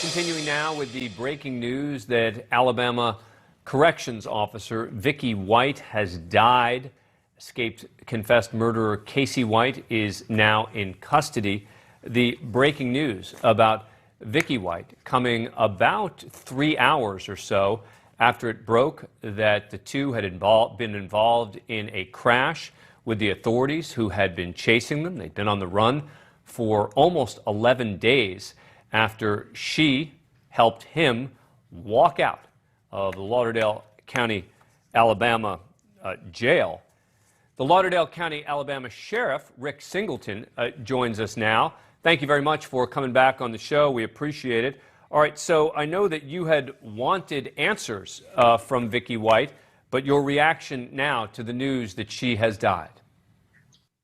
Continuing now with the breaking news that Alabama corrections officer Vicky White has died. Escaped confessed murderer Casey White is now in custody. The breaking news about Vicky White coming about 3 hours or so after it broke that the two had been involved in a crash with the authorities who had been chasing them. They'd been on the run for almost 11 days after she helped him walk out of the Lauderdale County, Alabama jail. The Lauderdale County, Alabama Sheriff, Rick Singleton, joins us now. Thank you very much for coming back on the show. We appreciate it. All right, so I know that you had wanted answers from Vicky White, but your reaction now to the news that she has died?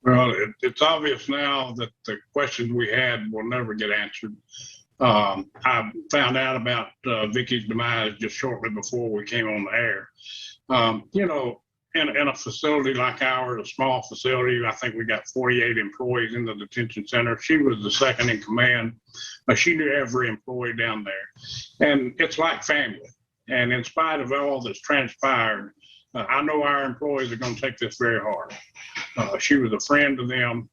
Well, it's obvious now that the questions we had will never get answered. I found out about Vicky's demise just shortly before we came on the air. In a facility like ours, a small facility, I think we got 48 employees in the detention center. She was the second in command. She knew every employee down there. And it's like family. And in spite of all that's transpired, I know our employees are going to take this very hard. She was a friend to them.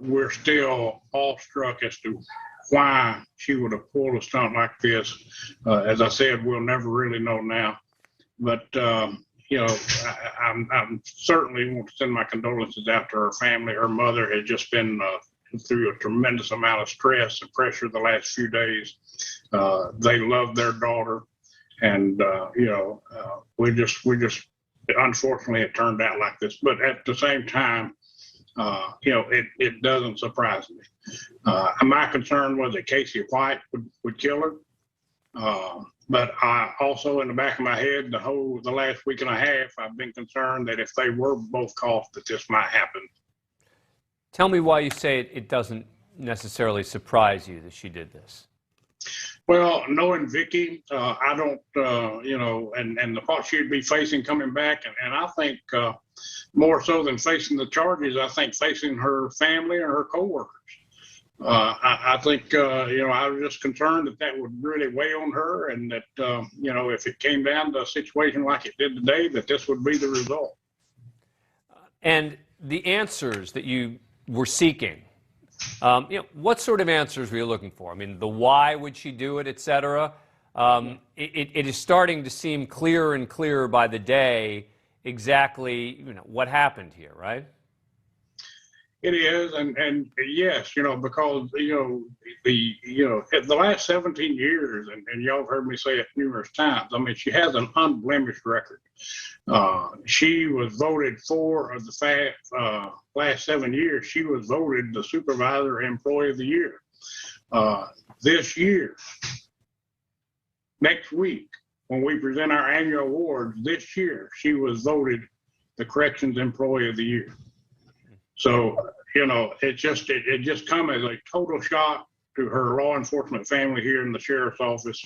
We're still awestruck as to why she would have pulled a stunt like this. As I said, we'll never really know now. But, I'm certainly want to send my condolences out to her family. Her mother has just been through a tremendous amount of stress and pressure the last few days. They love their daughter. And, we just unfortunately it turned out like this. But at the same time, it doesn't surprise me. My concern was that Casey White would kill her. But I also, in the back of my head, the last week and a half, I've been concerned that if they were both caught, that this might happen. Tell me why you say it doesn't necessarily surprise you that she did this. Well, knowing Vicky, I don't, and the thought she'd be facing coming back, and I think more so than facing the charges, I think facing her family and her coworkers. I think, I was just concerned that would really weigh on her, and that, if it came down to a situation like it did today, that this would be the result. And the answers that you were seeking, what sort of answers were you looking for? I mean, the why would she do it, et cetera. It is starting to seem clearer and clearer by the day exactly, what happened here, right? It is, and yes, because the last 17 years, and y'all have heard me say it numerous times. I mean, she has an unblemished record. She was voted for of the last 7 years. She was voted the Supervisor Employee of the Year. This year, next week, when we present our annual awards, this year she was voted the Corrections Employee of the Year. So, it just come as a total shock to her law enforcement family here in the sheriff's office.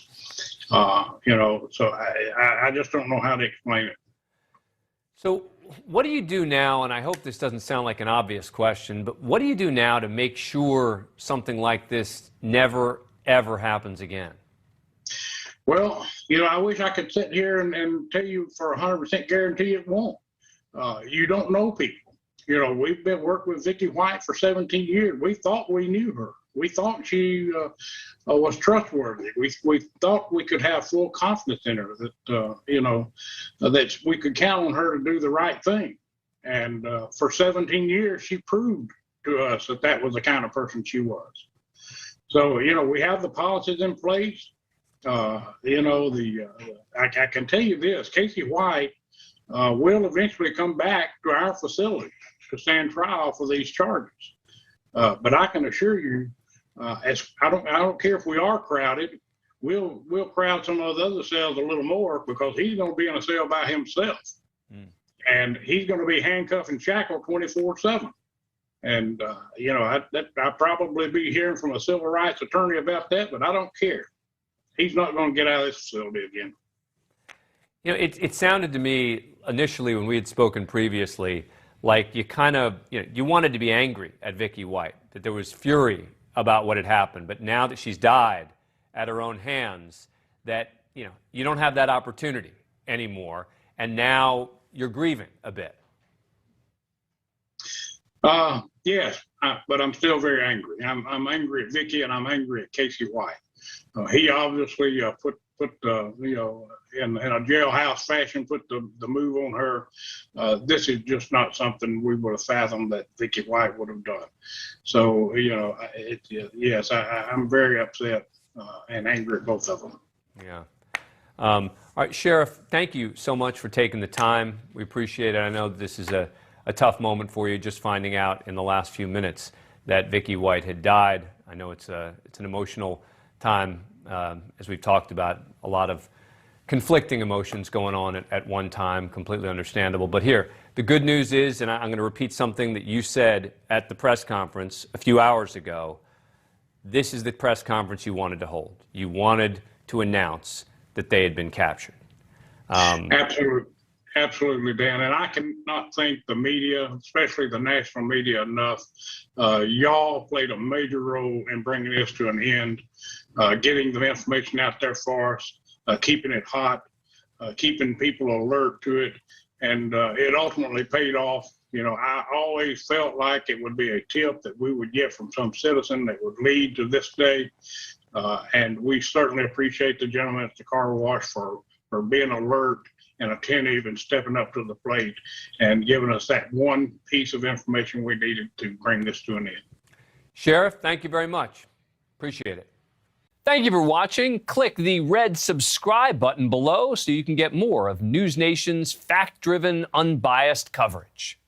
So I just don't know how to explain it. So what do you do now, and I hope this doesn't sound like an obvious question, but what do you do now to make sure something like this never, ever happens again? Well, I wish I could sit here and tell you for 100% guarantee it won't. You don't know people. We've been working with Vicky White for 17 years. We thought we knew her. We thought she was trustworthy. We thought we could have full confidence in her, that we could count on her to do the right thing. And for 17 years, she proved to us that was the kind of person she was. So, we have the policies in place. I can tell you this, Casey White will eventually come back to our facility to stand trial for these charges. But I can assure you, I don't care if we are crowded, we'll crowd some of the other cells a little more, because he's going to be in a cell by himself. And he's going to be handcuffed and shackled 24/7. And, I'll probably be hearing from a civil rights attorney about that, but I don't care. He's not going to get out of this facility again. It sounded to me initially when we had spoken previously like you kind of, you wanted to be angry at Vicky White, that there was fury about what had happened. But now that she's died, at her own hands, that you don't have that opportunity anymore, and now you're grieving a bit. Yes, but I'm still very angry. I'm angry at Vicky, and I'm angry at Casey White. He obviously put in a jailhouse fashion, put the move on her. This is just not something we would have fathomed that Vicky White would have done. So yes, I'm very upset and angry at both of them. Yeah. All right, Sheriff, thank you so much for taking the time. We appreciate it. I know this is a tough moment for you, just finding out in the last few minutes that Vicky White had died. I know it's an emotional time, as we've talked about, a lot of conflicting emotions going on at one time, completely understandable. But here, the good news is, and I'm going to repeat something that you said at the press conference a few hours ago, this is the press conference you wanted to hold. You wanted to announce that they had been captured. Absolutely, Dan. And I cannot thank the media, especially the national media, enough. Y'all played a major role in bringing this to an end, getting the information out there for us, keeping it hot, keeping people alert to it. And it ultimately paid off. I always felt like it would be a tip that we would get from some citizen that would lead to this day. And we certainly appreciate the gentleman at the car wash for being alert and attentive and stepping up to the plate and giving us that one piece of information we needed to bring this to an end. Sheriff, thank you very much. Appreciate it. Thank you for watching. Click the red subscribe button below so you can get more of News Nation's fact-driven, unbiased coverage.